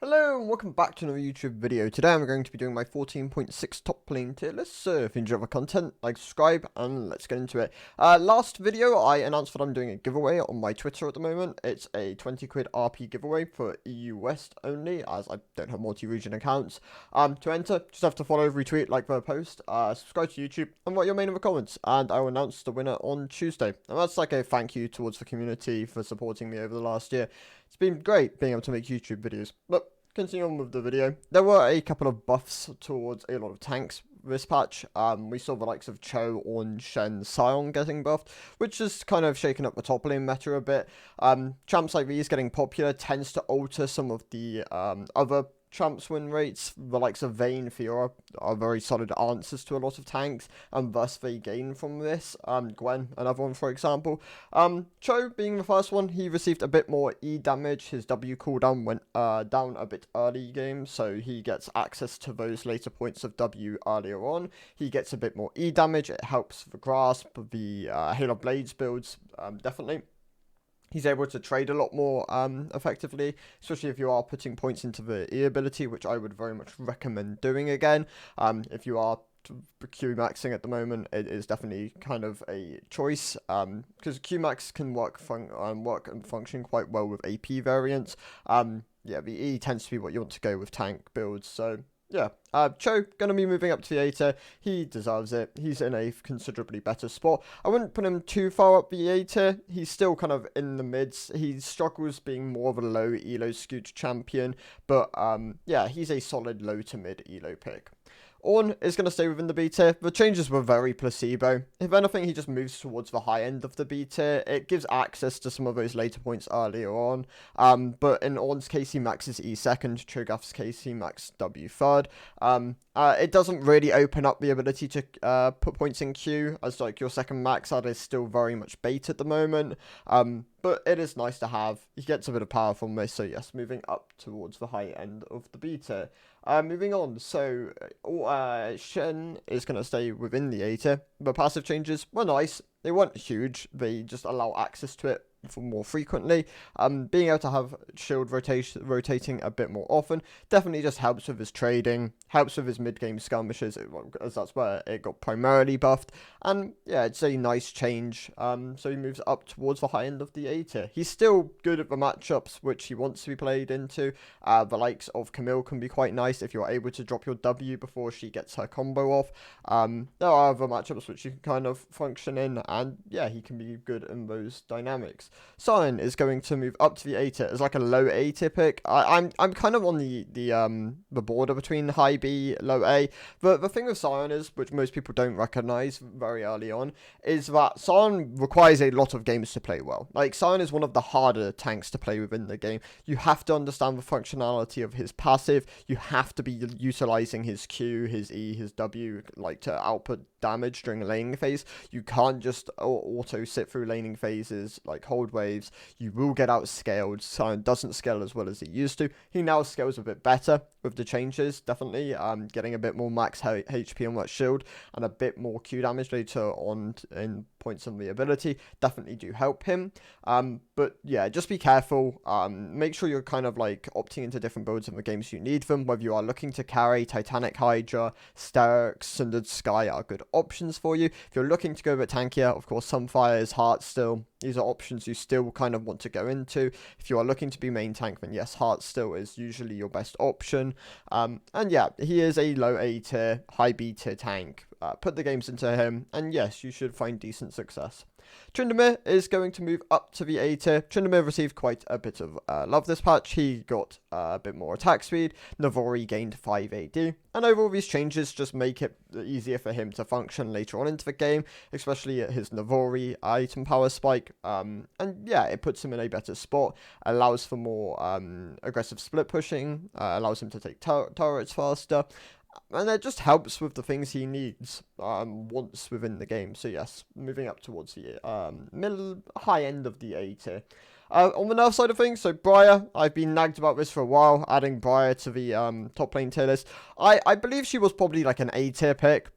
Hello and welcome back to another YouTube video. Today I'm going to be doing my 14.6 top lane tier list, so if you enjoy the content, like, subscribe, and let's get into it. Last video I announced that I'm doing a giveaway on my Twitter at the moment. It's a 20 quid RP giveaway for EU West only, as I don't have multi-region accounts. To enter, just have to follow, retweet, like the post, subscribe to YouTube, and write your name in the comments, and I will announce the winner on Tuesday. And that's like a thank you towards the community for supporting me over the last year. It's been great being able to make YouTube videos, but continue on with the video. There were a couple of buffs towards a lot of tanks this patch. We saw the likes of Cho, Ornn, Shen, Sion getting buffed, which has kind of shaken up the top lane meta a bit. Champs like these getting popular tends to alter some of the other champs win rates. The likes of Vayne, Fiora are very solid answers to a lot of tanks, and thus they gain from this. Gwen, another one for example. Cho being the first one, he received a bit more E damage. His W cooldown went down a bit early game, so he gets access to those later points of W earlier on. He gets a bit more E damage. It helps the grasp, the Hail of Blades builds, definitely. He's able to trade a lot more effectively, especially if you are putting points into the E ability, which I would very much recommend doing again. If you are Q maxing at the moment, it is definitely kind of a choice, because Q max can work and function quite well with AP variants. Yeah, the E tends to be what you want to go with tank builds, so yeah, Cho gonna be moving up to the A tier. He deserves it. He's in a considerably better spot. I wouldn't put him too far up the A tier. He's still kind of in the mids. He struggles being more of a low elo skewed champion, but yeah, he's a solid low to mid elo pick. Ornn is going to stay within the B tier. The changes were very placebo. If anything, he just moves towards the high end of the B tier. It gives access to some of those later points earlier on. But in Ornn's case, he maxes E second. Cho'Gath's case, he maxes W third. It doesn't really open up the ability to put points in Q, as like your second max. That is still very much bait at the moment. But it is nice to have. He gets a bit of power from this, so yes, moving up towards the high end of the B tier. Moving on, so Shen is going to stay within the A tier. The passive changes were nice. They weren't huge. They just allow access to it for more frequently. Being able to have shield rotating a bit more often definitely just helps with his trading, helps with his mid-game skirmishes, as that's where it got primarily buffed. And yeah, it's a nice change. So he moves up towards the high end of the A tier. He's still good at the matchups which he wants to be played into. The likes of Camille can be quite nice if you're able to drop your W before she gets her combo off. There are other matchups which you can kind of function in, and yeah, he can be good in those dynamics. Sion is going to move up to the A tier as like a low A tier pick. I'm kind of on the border between high B, low A. The thing with Sion is, which most people don't recognize very early on, is that Sion requires a lot of games to play well. Like, Sion is one of the harder tanks to play within the game. You have to understand the functionality of his passive. You have to be utilizing his Q, his E, his W, like, to output damage during a laning phase. You can't just auto sit through laning phases, like hold waves. You will get outscaled. Sion doesn't scale as well as he used to. He now scales a bit better with the changes, definitely. Getting a bit more max HP on that shield and a bit more Q damage later on in points on the ability definitely do help him. But yeah, just be careful. Make sure you're kind of like opting into different builds in the games you need them. Whether you are looking to carry, Titanic Hydra, Sterix, Sundered Sky are good options for you. If you're looking to go a bit tankier, of course, Sunfire's Heartsteel. These are options you still kind of want to go into. If you are looking to be main tank, then yes, Heartsteel is usually your best option. And yeah, he is a low A tier, high B tier tank. Put the games into him, and yes, you should find decent success. Tryndamere is going to move up to the A tier. Tryndamere received quite a bit of love this patch. He got a bit more attack speed. Navori gained 5 AD. And overall, these changes just make it easier for him to function later on into the game, especially at his Navori item power spike. And yeah, it puts him in a better spot, allows for more aggressive split pushing, allows him to take turrets faster. And it just helps with the things he needs, wants within the game. So yes, moving up towards the high end of the A tier. On the nerf side of things, so Briar, I've been nagged about this for a while, adding Briar to the top lane tier list. I believe she was probably like an A tier pick,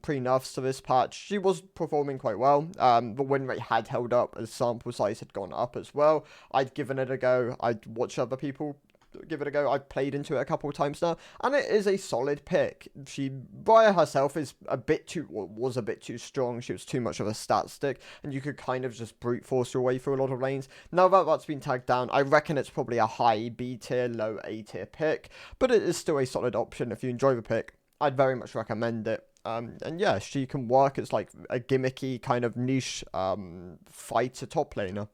pre-nerfs to this patch. She was performing quite well. The win rate had held up as sample size had gone up as well. I'd given it a go. I'd watched other people give it a go. I've played into it a couple of times now, and it is a solid pick. She, by herself, was a bit too strong. She was too much of a stat stick, and you could kind of just brute force your way through a lot of lanes. Now that that's been tagged down, I reckon it's probably a high B tier, low A tier pick, but it is still a solid option. If you enjoy the pick, I'd very much recommend it. And yeah, she can work as like a gimmicky kind of niche fighter top laner.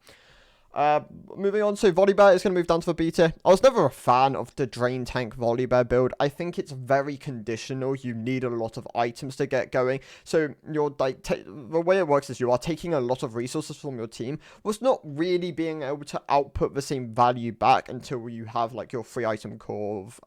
Moving on, so Volibear is going to move down to the B tier. I was never a fan of the Drain Tank Volibear build. I think it's very conditional. You need a lot of items to get going. So you're like, the way it works is you are taking a lot of resources from your team, was not really being able to output the same value back until you have like your 3-item core of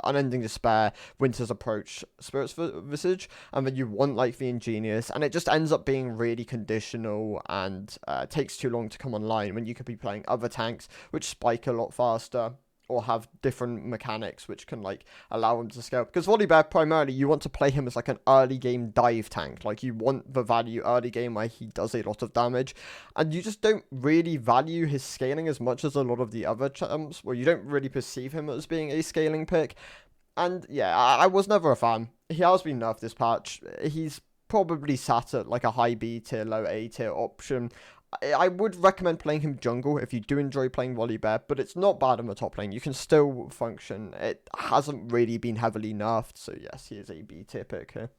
Unending Despair, Winter's Approach, Spirit's Visage, and then you want like the Ingenious, and it just ends up being really conditional and takes too long to come online when you could be playing other tanks which spike a lot faster or have different mechanics which can like allow them to scale. Because Volibear, primarily you want to play him as like an early game dive tank. Like you want the value early game where he does a lot of damage, and you just don't really value his scaling as much as a lot of the other champs, where you don't really perceive him as being a scaling pick. And yeah, I was never a fan. He has been nerfed this patch. He's probably sat at like a high B tier, low A tier option. I would recommend playing him jungle if you do enjoy playing Volibear, but it's not bad in the top lane. You can still function. It hasn't really been heavily nerfed, so yes, he is a B tier pick here.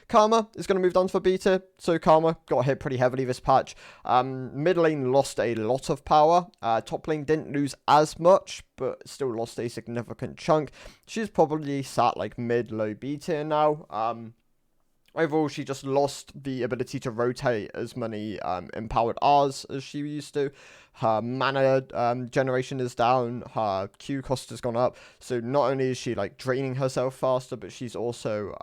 Karma is going to move down to B tier, so Karma got hit pretty heavily this patch. Mid lane lost a lot of power. Top lane didn't lose as much, but still lost a significant chunk. She's probably sat like mid-low B tier now. Overall, she just lost the ability to rotate as many empowered Rs as she used to. Her mana generation is down. Her Q cost has gone up. So not only is she like draining herself faster, but she's also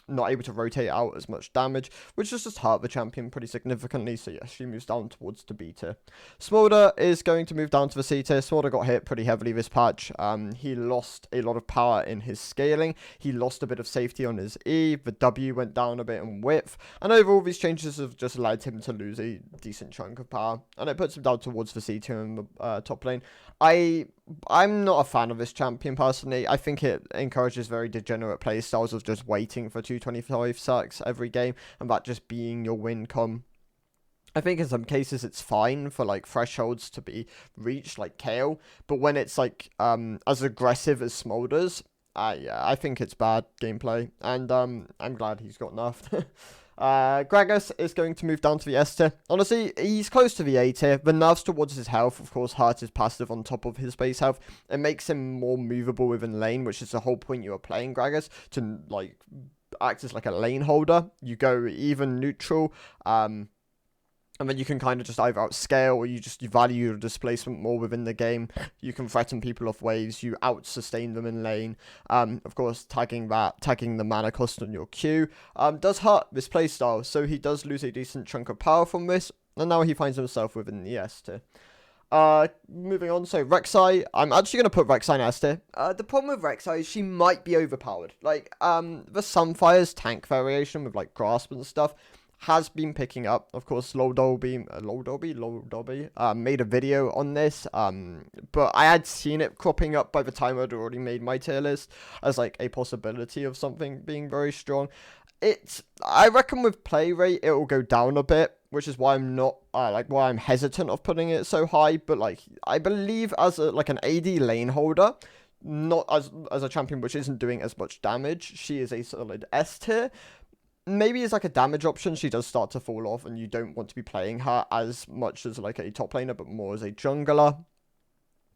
not able to rotate out as much damage, which has just hurt the champion pretty significantly. So yes, she moves down towards the B tier. Smolder is going to move down to the C tier. Smolder got hit pretty heavily this patch. He lost a lot of power in his scaling. He lost a bit of safety on his E. The W went down a bit in width. And overall, these changes have just led him to lose a decent chunk of power. And it puts him down towards the C tier in the top lane. I'm not a fan of this champion personally. I think it encourages very degenerate playstyles of just waiting for 225 sacks every game and that just being your win con. I think in some cases it's fine for like thresholds to be reached like KO, but when it's like as aggressive as Smolder's, yeah, I think it's bad gameplay, and I'm glad he's got nerfed. Gragas is going to move down to the S tier. Honestly, he's close to the A tier. The nerfs towards his health, of course, hurt his passive on top of his base health. It makes him more movable within lane, which is the whole point you are playing Gragas, to like act as like a lane holder. You go even neutral, and then you can kind of just either outscale or you value your displacement more within the game. You can threaten people off waves. You out-sustain them in lane. Of course, tagging the mana cost on your Q does hurt this playstyle. So he does lose a decent chunk of power from this. And now he finds himself within the S tier. Moving on, so Rek'Sai, I'm actually going to put Rek'Sai in S tier. The problem with Rek'Sai is she might be overpowered. Like, the Sunfire's tank variation with, like, Grasp and stuff has been picking up. Of course, Lodolby made a video on this, but I had seen it cropping up by the time I'd already made my tier list as, like, a possibility of something being very strong. I reckon with play rate, it will go down a bit, which is why I'm not, why I'm hesitant of putting it so high, but, like, I believe as, an AD lane holder, not as a champion which isn't doing as much damage, she is a solid S tier. Maybe as, like, a damage option, she does start to fall off, and you don't want to be playing her as much as, like, a top laner, but more as a jungler.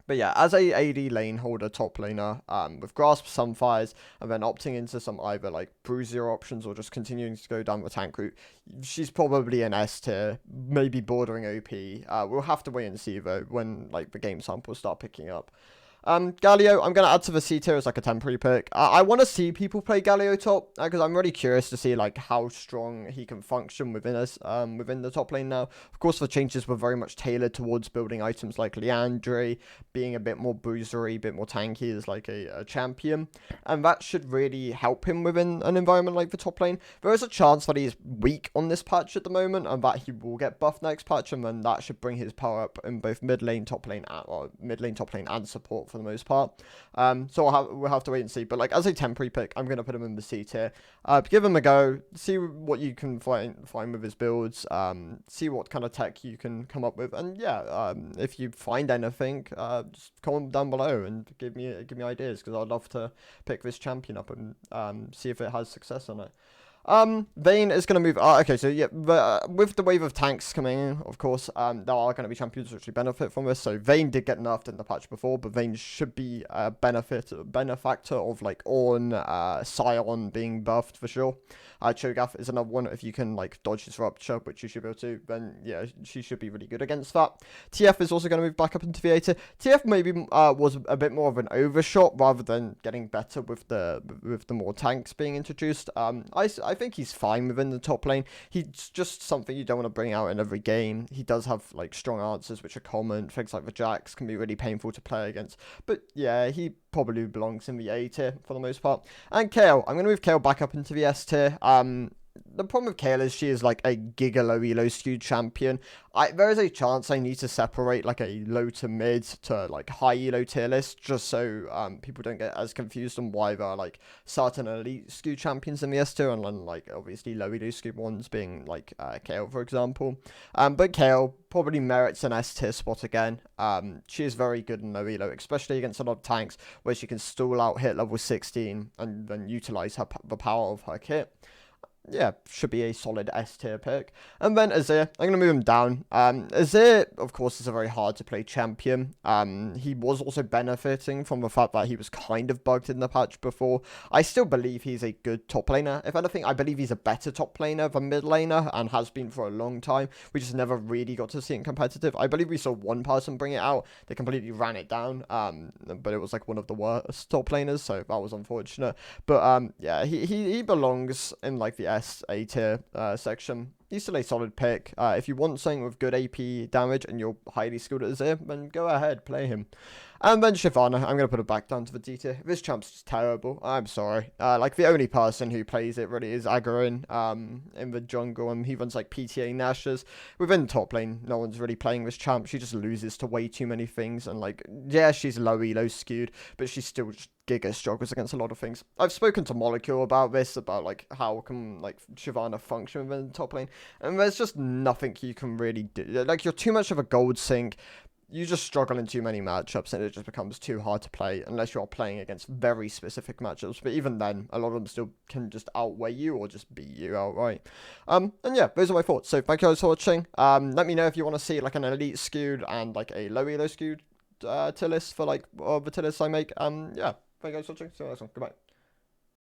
But yeah, as a AD lane holder top laner, with Grasp, Sunfires, and then opting into some either, like, Bruiser options or just continuing to go down the tank route, she's probably an S tier, maybe bordering OP. We'll have to wait and see, though, when, like, the game samples start picking up. Galio, I'm going to add to the C tier as like a temporary pick. I want to see people play Galio top, because I'm really curious to see like how strong he can function within the top lane now. Of course, the changes were very much tailored towards building items like Liandry, being a bit more boozery, a bit more tanky as like a champion. And that should really help him within an environment like the top lane. There is a chance that he's weak on this patch at the moment, and that he will get buffed next patch, and then that should bring his power up in both mid lane, top lane, and support for the most part. So we'll have to wait and see. But like as a temporary pick, I'm gonna put him in the C tier. Give him a go. See what you can find with his builds. See what kind of tech you can come up with, and yeah, if you find anything, just comment down below and give me ideas, because I'd love to pick this champion up and see if it has success on it. Vayne is going to move. Okay, so yeah, with the wave of tanks coming in, of course, there are going to be champions which actually benefit from this. So Vayne did get nerfed in the patch before, but Vayne should be a benefactor of like Ornn, Scion being buffed for sure. Cho'Gath is another one. If you can like dodge his rupture, which you should be able to, then yeah, she should be really good against that. TF is also going to move back up into the A tier. TF maybe was a bit more of an overshot rather than getting better with the more tanks being introduced. I think he's fine within the top lane. He's just something you don't want to bring out in every game. He does have like strong answers which are common. Things like the Jax can be really painful to play against. But yeah, he probably belongs in the A tier for the most part. And Kayle, I'm going to move Kayle back up into the S tier. The problem with Kayle is she is like a giga low elo skewed champion. There is a chance I need to separate like a low to mid to like high elo tier list, just so people don't get as confused on why there are like certain elite skewed champions in the S tier, and then like obviously low elo skewed ones being like Kayle, for example. But Kayle probably merits an S tier spot again. She is very good in low elo, especially against a lot of tanks where she can stall out, hit level 16, and then utilize the power of her kit. Yeah, should be a solid S tier pick. And then Azir, I'm going to move him down. Azir, of course, is a very hard to play champion. He was also benefiting from the fact that he was kind of bugged in the patch before. I still believe he's a good top laner. If anything, I believe he's a better top laner than mid laner, and has been for a long time. We just never really got to see it in competitive. I believe we saw one person bring it out. They completely ran it down. But it was like one of the worst top laners, so that was unfortunate. But yeah, he belongs in like the A tier section. He's still a solid pick. If you want something with good AP damage and you're highly skilled at Azir, then go ahead, play him. And then Shyvana, I'm going to put it back down to the D tier. This champ's just terrible. I'm sorry. Like, the only person who plays it really is Agharin in the jungle, and he runs, like, PTA Nashers. Within the top lane, no one's really playing this champ. She just loses to way too many things, and, like, yeah, she's low elo skewed, but she's still just giga struggles against a lot of things. I've spoken to Molecule about this, about, like, how can, like, Shyvana function within the top lane, and there's just nothing you can really do. Like, you're too much of a gold sink. You just struggle in too many matchups, and it just becomes too hard to play unless you're playing against very specific matchups. But even then, a lot of them still can just outweigh you or just beat you outright. And yeah, those are my thoughts. So thank you guys for watching. Let me know if you want to see like an elite skewed and like a low elo skewed tier list for like the tier lists I make. Yeah, thank you guys for watching. See you next one. Goodbye.